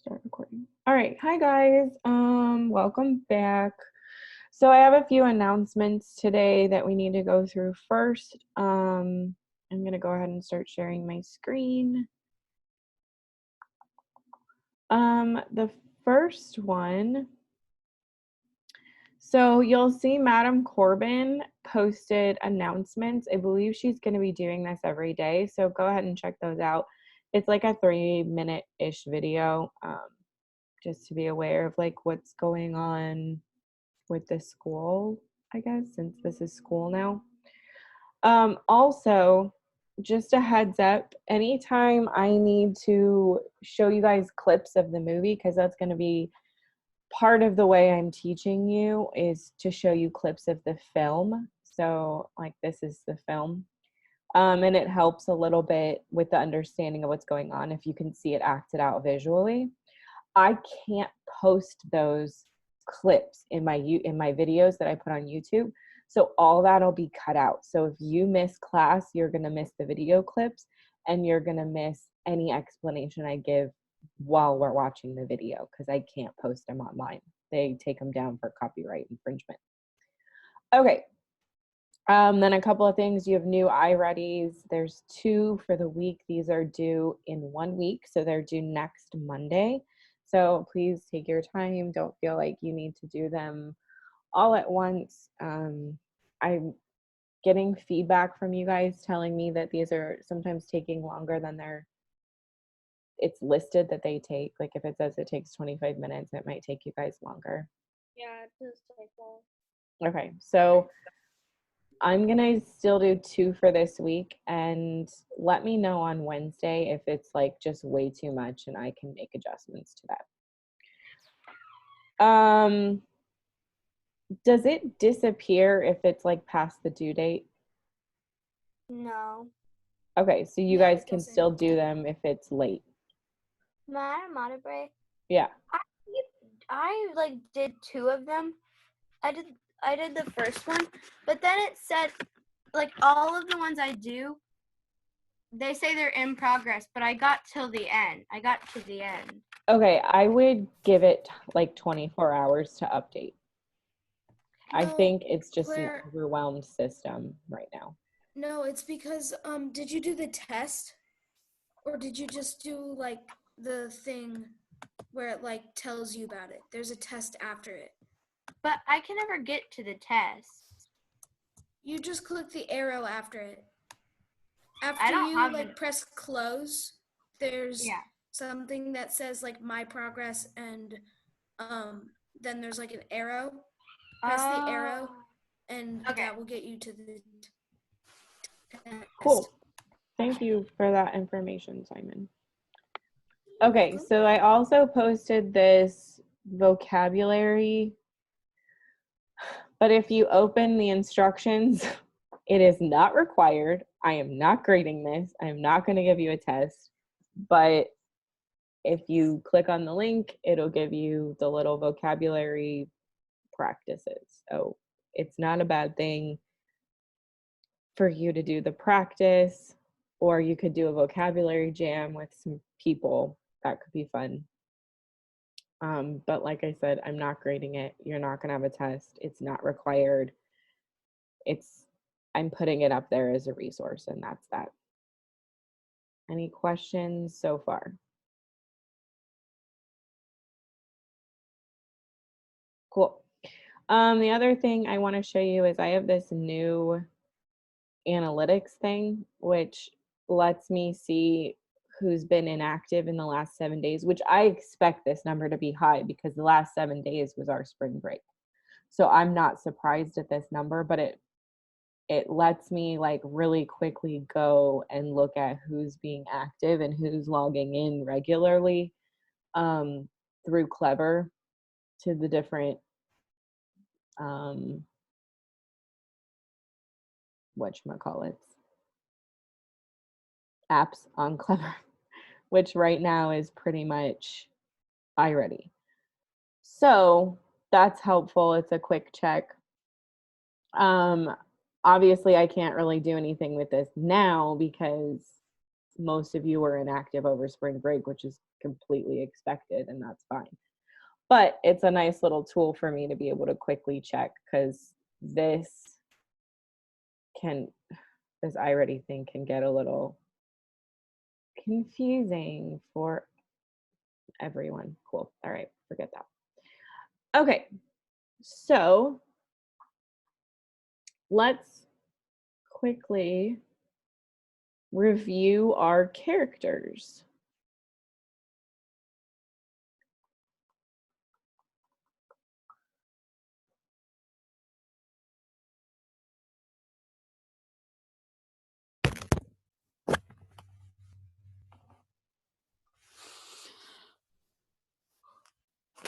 Start recording. All right. Hi guys. Welcome back. So I have a few announcements today that we need to go through first. I'm gonna go ahead and start sharing my screen. The first one. So you'll see Madam Corbin posted announcements. I believe she's going to be doing this every day. So go ahead and check those out. It's like a 3-minute-ish video, just to be aware of like what's going on with the school, I guess, since this is school now. Also, just a heads up, anytime I need to show you guys clips of the movie, because that's going to be part of the way I'm teaching you is to show you clips of the film. So like this is the film. And it helps a little bit with the understanding of what's going on if you can see it acted out visually. I can't post those clips in my videos that I put on YouTube. So all that'll be cut out. So if you miss class, you're going to miss the video clips and you're going to miss any explanation I give while we're watching the video because I can't post them online. They take them down for copyright infringement. Okay. Then a couple of things. You have new iReadies. There's 2 for the week. These are due in 1 week. So they're due next Monday. So please take your time. Don't feel like you need to do them all at once. I'm getting feedback from you guys telling me that these are sometimes taking longer than it's listed that they take. Like if it says it takes 25 minutes, it might take you guys longer. Yeah, it does take long. Okay, so I'm gonna still do 2 for this week and let me know on Wednesday if it's like just way too much and I can make adjustments to that. Does it disappear if it's like past the due date? No. Okay, so you guys can still do them if it's late. Madam Monterey. Yeah. I like did 2 of them. I did the first one, but then it said like all of the ones I do, they say they're in progress, but I got till the end. I got to the end. Okay, I would give it like 24 hours to update. I think it's just an overwhelmed system right now. No, it's because did you do the test? Or did you just do like the thing where it like tells you about it? There's a test after it. But I can never get to the test. You just click the arrow after it. After you like press close, there's something that says like my progress and then there's like an arrow. Press the arrow and that will get you to the test. Cool. Thank you for that information, Simon. Okay, so I also posted this vocabulary, but if you open the instructions, it is not required. I am not grading this. I am not going to give you a test, but if you click on the link, it'll give you the little vocabulary practices. So it's not a bad thing for you to do the practice, or you could do a vocabulary jam with some people. That could be fun. But like I said, I'm not grading it. You're not going to have a test. It's not required. I'm putting it up there as a resource, and that's that. Any questions so far? Cool. The other thing I want to show you is I have this new analytics thing, which lets me see who's been inactive in the last 7 days, which I expect this number to be high because the last 7 days was our spring break. So I'm not surprised at this number, but it lets me like really quickly go and look at who's being active and who's logging in regularly through Clever to the different whatchamacallits, apps on Clever, which right now is pretty much iReady. So that's helpful. It's a quick check. Obviously I can't really do anything with this now because most of you were inactive over spring break, which is completely expected, and that's fine. But it's a nice little tool for me to be able to quickly check, because this iReady thing can get a little confusing for everyone. Cool. All right, forget that. Okay, so let's quickly review our characters.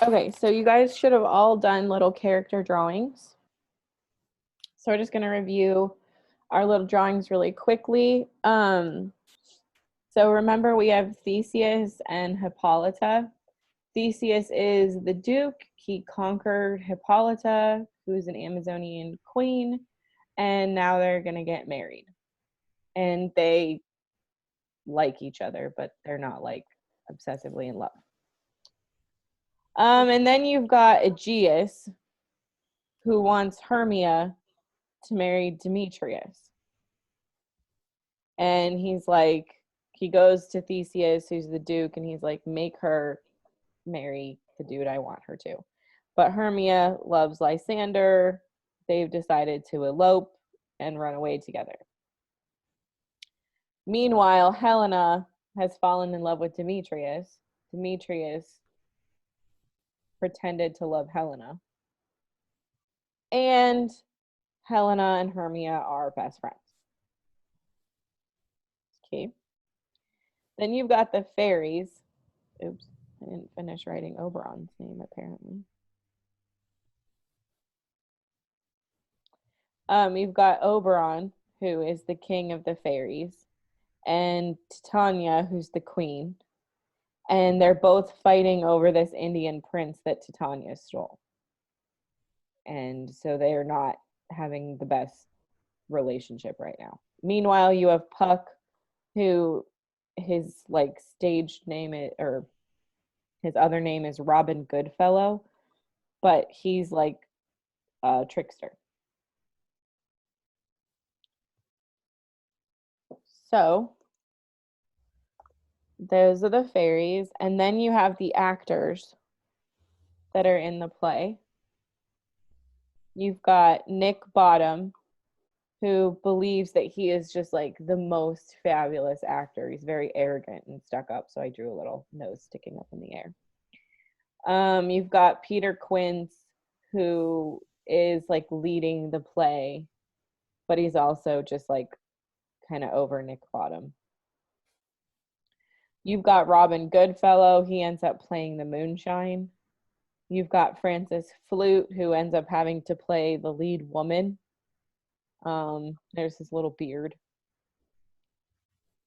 Okay, so you guys should have all done little character drawings. So we're just going to review our little drawings really quickly. So remember, we have Theseus and Hippolyta. Theseus is the Duke. He conquered Hippolyta, who's an Amazonian queen, and now they're going to get married. And they like each other, but they're not like obsessively in love. And then you've got Aegeus, who wants Hermia to marry Demetrius. And he's like, he goes to Theseus, who's the Duke, and he's like, make her marry the dude I want her to. But Hermia loves Lysander. They've decided to elope and run away together. Meanwhile, Helena has fallen in love with Demetrius. Demetrius pretended to love Helena. And Helena and Hermia are best friends. Okay. Then you've got the fairies. Oops, I didn't finish writing Oberon's name, apparently. You've got Oberon, who is the king of the fairies, and Titania, who's the queen. And they're both fighting over this Indian prince that Titania stole. And so they are not having the best relationship right now. Meanwhile, you have Puck, who his like staged name is, or his other name is Robin Goodfellow, but he's like a trickster. So those are the fairies, and then you have the actors that are in the play. You've got Nick Bottom, who believes that he is just like the most fabulous actor. He's very arrogant and stuck up, so I drew a little nose sticking up in the air. You've got Peter Quince, who is like leading the play, but he's also just like kind of over Nick Bottom. You've got Robin Goodfellow. He ends up playing the moonshine. You've got Frances Flute, who ends up having to play the lead woman. There's his little beard.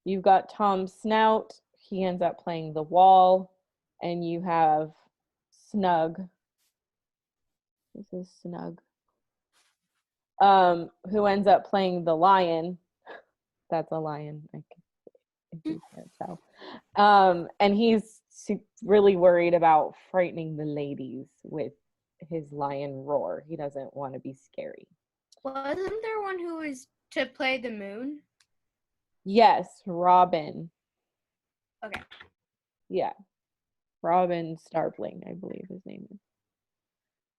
You've got Tom Snout. He ends up playing the wall. And you have Snug. This is Snug. Who ends up playing the lion. That's a lion. If you can't tell. And he's really worried about frightening the ladies with his lion roar. He doesn't want to be scary. Wasn't there one who was to play the moon? Yes, Robin. Okay. Yeah. Robin Starveling, I believe his name is.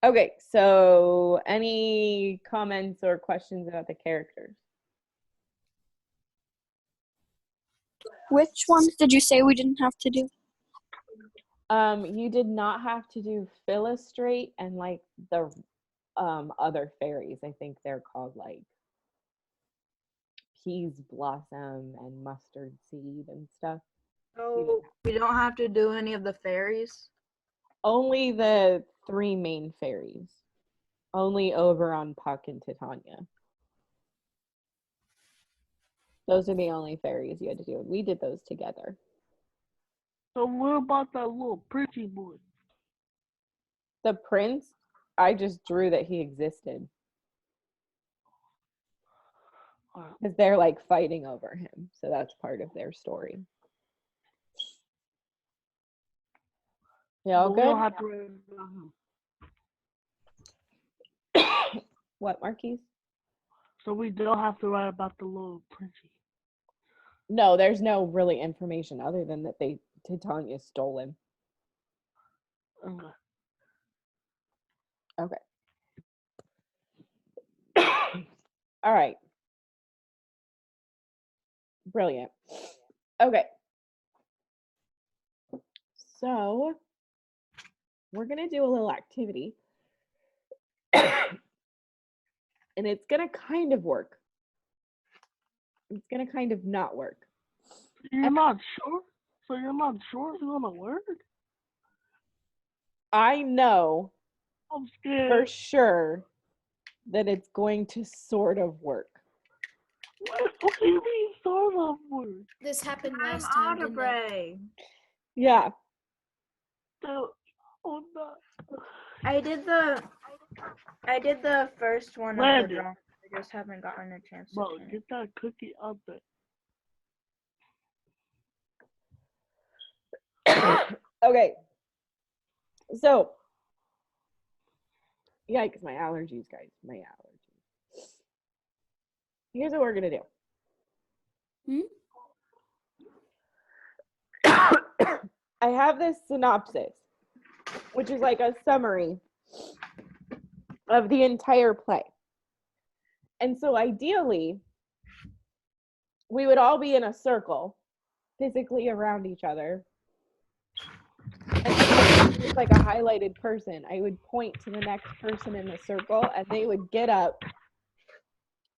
Okay, so any comments or questions about the characters? Which ones did you say we didn't have to do? You did not have to do Philostrate and like the other fairies. I think they're called like Peas Blossom and Mustard Seed and stuff. So we don't have to do any of the fairies? Only the three main fairies. Only Oberon, Puck, and Titania. Those are the only fairies you had to do. We did those together. So what about that little pretty boy? The prince, I just drew that he existed. because they're like fighting over him. So that's part of their story. You all We don't good? have to worry about him. What, Marquise? So we don't have to write about the little Frenchie. No, there's no really information other than that Titania stole him. Okay. All right. Brilliant. Okay. So we're going to do a little activity. And it's going to kind of work. It's going to kind of not work. You're not sure? So you're not sure it's gonna work? I know I'm scared. for sure that it's going to sort of work. What do you mean sort of work? This happened I'm last time, didn't it? Audrey. Yeah. Oh no. I did the first one of the Landon. drawing. I just haven't gotten a chance to Bro, finish. get that cookie out there. Okay. So, yikes, my allergies, guys. My allergies. Here's what we're going to do. I have this synopsis, which is like a summary of the entire play. And so ideally, we would all be in a circle, physically around each other. And it's like a highlighted person. I would point to the next person in the circle, and they would get up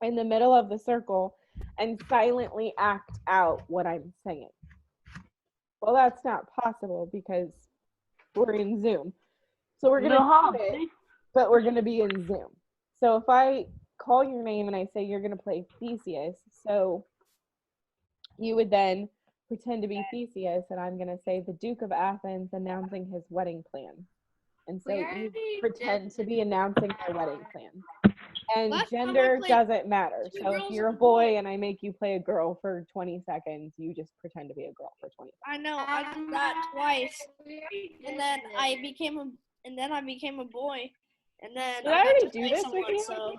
in the middle of the circle and silently act out what I'm saying. Well, that's not possible because we're in Zoom. So we're going to do it, but we're going to be in Zoom. So if I call your name and I say you're going to play Theseus, so you would then pretend to be Theseus, and I'm going to say the Duke of Athens announcing his wedding plan. And so you pretend to be announcing my wedding plan. And gender doesn't matter. So if you're a boy and I make you play a girl for 20 seconds, you just pretend to be a girl for 20 seconds. I know, I did that twice. And then I became a boy. And then Did I already do this with you? So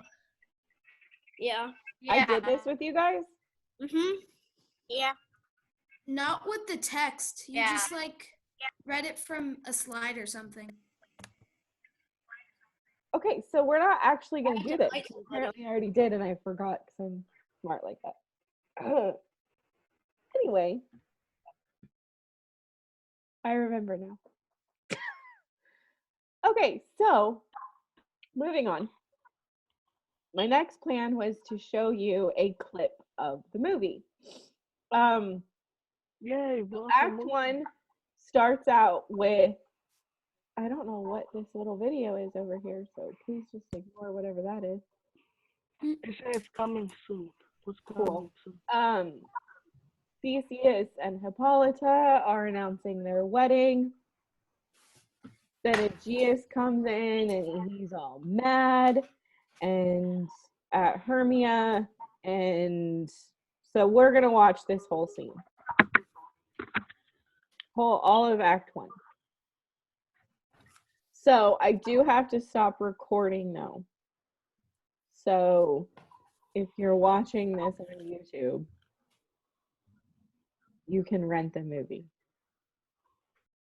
yeah. I did this with you guys? Yeah. Not with the text. You just like read it from a slide or something. Okay, so we're not actually going to do this. Apparently I already did and I forgot because I'm smart like that. Anyway, I remember now. Okay, so moving on. My next plan was to show you a clip of the movie. Yay, Act 1 starts out with, I don't know what this little video is over here, so please just ignore whatever that is. It says coming soon. What's Cool. coming soon? Theseus and Hippolyta are announcing their wedding. Then Aegeus comes in and he's all mad and at Hermia, and so we're gonna watch this whole scene. All of Act 1. So I do have to stop recording now. So if you're watching this on YouTube, you can rent the movie.